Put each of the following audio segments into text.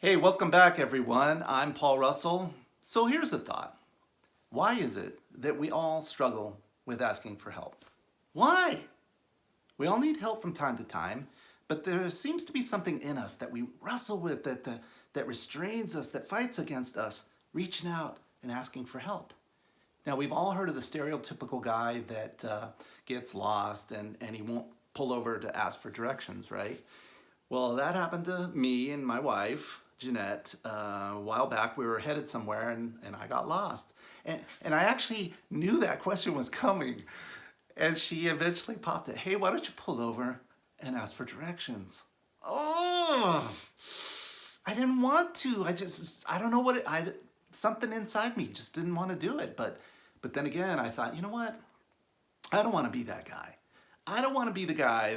Hey, welcome back everyone. I'm Paul Russell. So here's a thought. Why is it that we all struggle with asking for help? Why? We all need help from time to time, but there seems to be something in us that we wrestle with, that restrains us, that fights against us, reaching out and asking for help. Now, we've all heard of the stereotypical guy that gets lost and he won't pull over to ask for directions, right? Well, that happened to me and my wife, Jeanette, a while back. We were headed somewhere and I got lost. And I actually knew that question was coming. And she eventually popped it. Hey, why don't you pull over and ask for directions? Oh, I didn't want to. I don't know what something inside me just didn't want to do it. But then again, I thought, you know what? I don't want to be that guy. I don't want to be the guy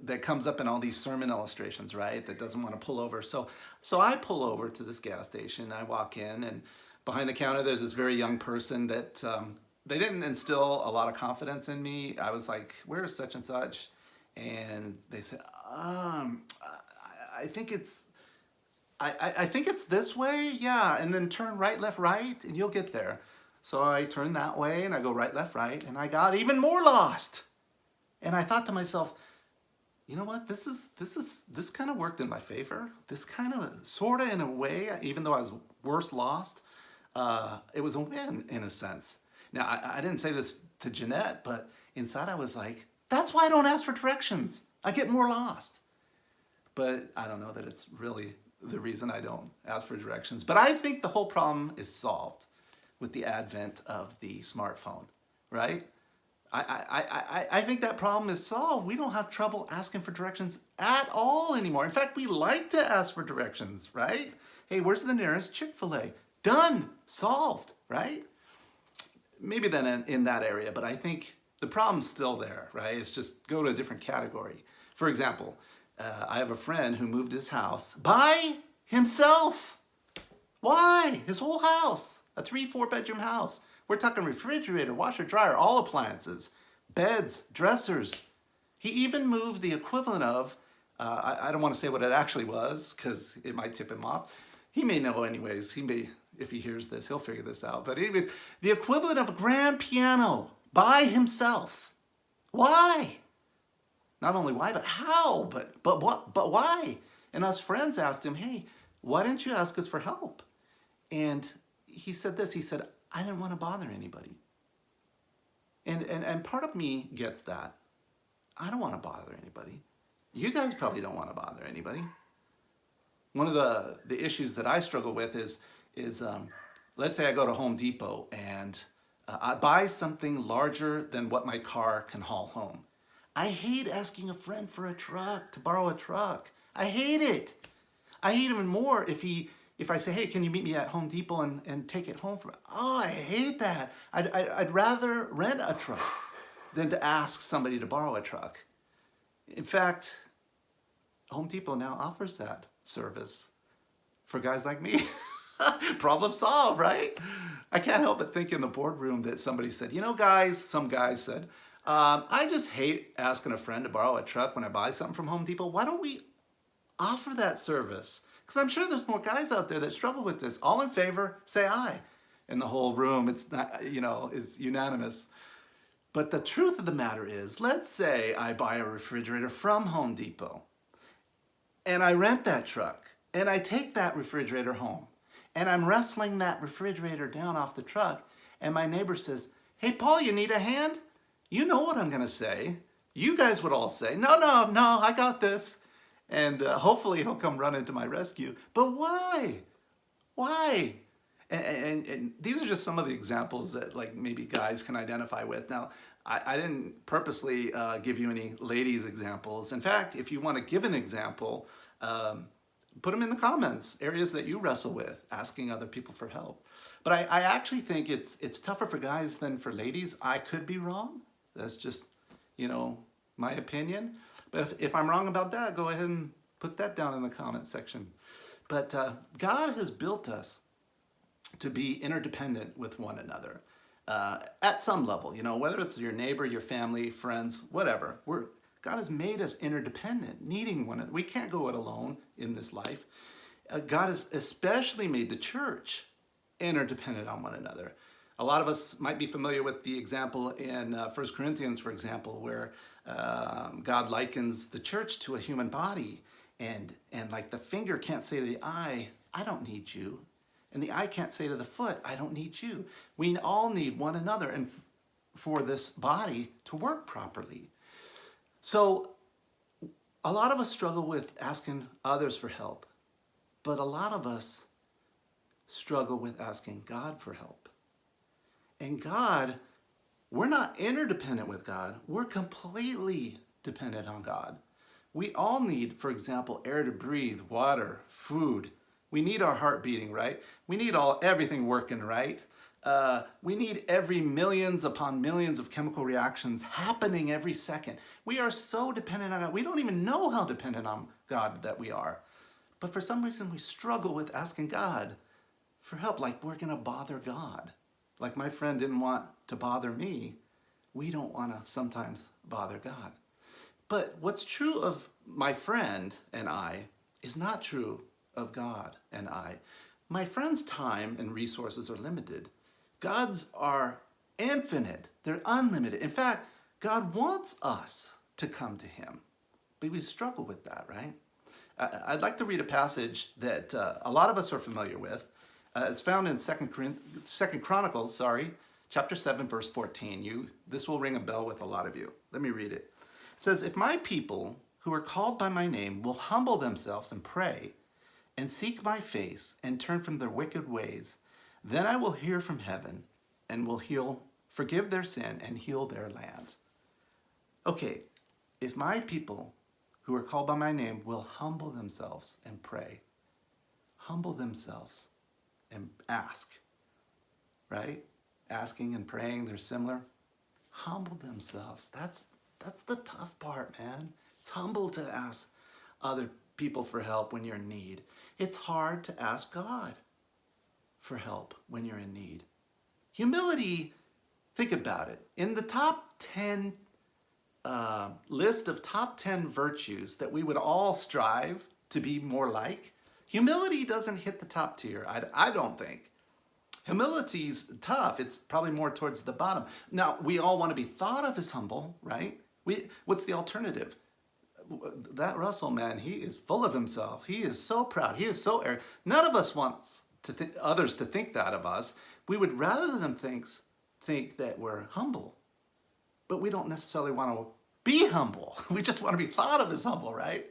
that comes up in all these sermon illustrations, right? That doesn't want to pull over. So I pull over to this gas station. I walk in, and behind the counter, there's this very young person that they didn't instill a lot of confidence in me. I was like, "Where's such and such?" And they said, "I think it's, I think it's this way, yeah." And then turn right, left, right, and you'll get there. So I turn that way, and I go right, left, right, and I got even more lost. And I thought to myself, you know what? This kind of worked in my favor. This kind of, sort of in a way, even though I was worse lost, it was a win in a sense. Now, I didn't say this to Jeanette, but inside I was like, that's why I don't ask for directions. I get more lost. But I don't know that it's really the reason I don't ask for directions. But I think the whole problem is solved with the advent of the smartphone, right? I think that problem is solved. We don't have trouble asking for directions at all anymore. In fact, we like to ask for directions, right? Hey, where's the nearest Chick-fil-A? Done, solved, right? Maybe then in that area, but I think the problem's still there, right? It's just go to a different category. For example, I have a friend who moved his house by himself. Why? His whole house, a 3-4 bedroom house. We're talking refrigerator, washer, dryer, all appliances, beds, dressers. He even moved the equivalent of, I don't want to say what it actually was because it might tip him off. He may know anyways. He may, if he hears this, he'll figure this out. But anyways, the equivalent of a grand piano by himself. Why? Not only why, but how? But what? But why? And us friends asked him, hey, why didn't you ask us for help? And he said this. He said, I didn't want to bother anybody. And part of me gets that. I don't want to bother anybody. You guys probably don't want to bother anybody. One of the issues that I struggle with is let's say I go to Home Depot and I buy something larger than what my car can haul home. I hate asking a friend for a truck, to borrow a truck. I hate it. I hate even more if I say, hey, can you meet me at Home Depot and take it home from? Oh, I hate that. I'd rather rent a truck than to ask somebody to borrow a truck. In fact, Home Depot now offers that service for guys like me. Problem solved, right? I can't help but think in the boardroom that somebody said, you know, guys, some guys said, I just hate asking a friend to borrow a truck when I buy something from Home Depot. Why don't we offer that service? Because I'm sure there's more guys out there that struggle with this. All in favor, say aye. In the whole room, it's not, it's unanimous. But the truth of the matter is, let's say I buy a refrigerator from Home Depot and I rent that truck and I take that refrigerator home and I'm wrestling that refrigerator down off the truck and my neighbor says, hey, Paul, you need a hand? You know what I'm going to say. You guys would all say, no, I got this. And hopefully he'll come running to my rescue. But why? Why? And these are just some of the examples that like maybe guys can identify with. Now, I didn't purposely give you any ladies examples. In fact, if you want to give an example, put them in the comments, areas that you wrestle with, asking other people for help. But I actually think it's tougher for guys than for ladies. I could be wrong. That's just, my opinion. But if I'm wrong about that, go ahead and put that down in the comment section. But God has built us to be interdependent with one another at some level, whether it's your neighbor, your family, friends, whatever. God has made us interdependent, needing one another. We can't go it alone in this life. God has especially made the church interdependent on one another. A lot of us might be familiar with the example in 1 Corinthians, for example, where God likens the church to a human body. And like the finger can't say to the eye, I don't need you. And the eye can't say to the foot, I don't need you. We all need one another and for this body to work properly. So a lot of us struggle with asking others for help, but a lot of us struggle with asking God for help. And God, we're not interdependent with God. We're completely dependent on God. We all need, for example, air to breathe, water, food. We need our heart beating, right? We need everything working, right? We need every millions upon millions of chemical reactions happening every second. We are so dependent on God. We don't even know how dependent on God that we are. But for some reason, we struggle with asking God for help, like we're going to bother God. Like my friend didn't want to bother me, we don't want to sometimes bother God. But what's true of my friend and I is not true of God and I. My friend's time and resources are limited. God's are infinite. They're unlimited. In fact, God wants us to come to him. But we struggle with that, right? I'd like to read a passage that a lot of us are familiar with. It's found in Second Chronicles, chapter 7, verse 14. This will ring a bell with a lot of you. Let me read it. It says, if my people who are called by my name will humble themselves and pray and seek my face and turn from their wicked ways, then I will hear from heaven and will forgive their sin and heal their land. Okay, if my people who are called by my name will humble themselves and pray, humble themselves and ask, right? Asking and praying, they're similar. Humble themselves. That's the tough part, man. It's humble to ask other people for help when you're in need. It's hard to ask God for help when you're in need. Humility, think about it. In the top 10 list of top 10 virtues that we would all strive to be more like, humility doesn't hit the top tier, I don't think. Humility's tough. It's probably more towards the bottom. Now, we all want to be thought of as humble, right? What's the alternative? That Russell, man, he is full of himself. He is so proud. He is so arrogant. None of us wants others to think that of us. We would rather than think that we're humble. But we don't necessarily want to be humble. We just want to be thought of as humble, right?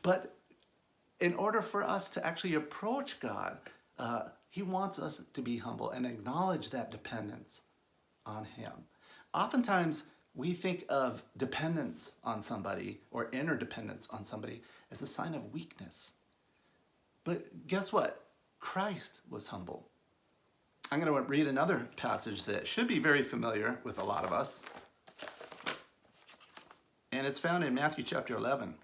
But in order for us to actually approach God, he wants us to be humble and acknowledge that dependence on him. Oftentimes, we think of dependence on somebody or interdependence on somebody as a sign of weakness. But guess what? Christ was humble. I'm going to read another passage that should be very familiar with a lot of us. And it's found in Matthew chapter 11.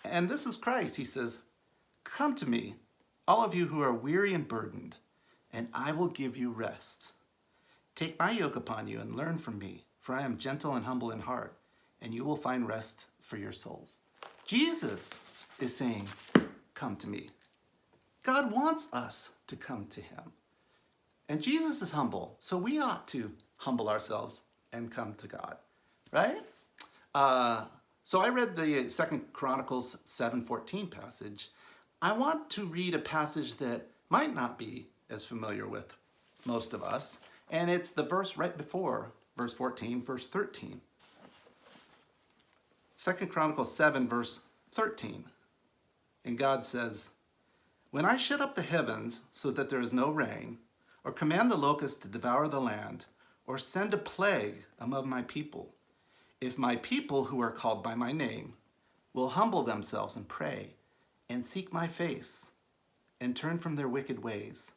And this is Christ. He says, come to me, all of you who are weary and burdened, and I will give you rest. Take my yoke upon you and learn from me, for I am gentle and humble in heart, and you will find rest for your souls. Jesus is saying, come to me. God wants us to come to him. And Jesus is humble, so we ought to humble ourselves and come to God, right? So I read the 2 Chronicles 7:14 passage. I want to read a passage that might not be as familiar with most of us, and it's the verse right before verse 14, verse 13. 2 Chronicles 7, verse 13. And God says, when I shut up the heavens so that there is no rain, or command the locusts to devour the land, or send a plague among my people, if my people who are called by my name will humble themselves and pray and seek my face and turn from their wicked ways,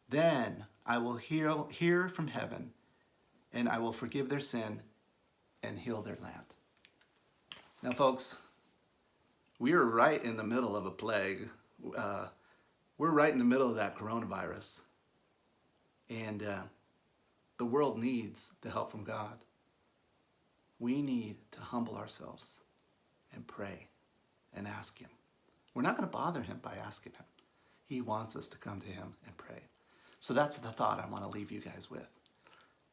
then I will hear from heaven and I will forgive their sin and heal their land. Now, folks, we are right in the middle of a plague. We're right in the middle of that coronavirus. And the world needs the help from God. We need to humble ourselves and pray and ask him. We're not going to bother him by asking him. He wants us to come to him and pray. So that's the thought I want to leave you guys with.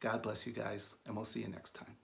God bless you guys, and we'll see you next time.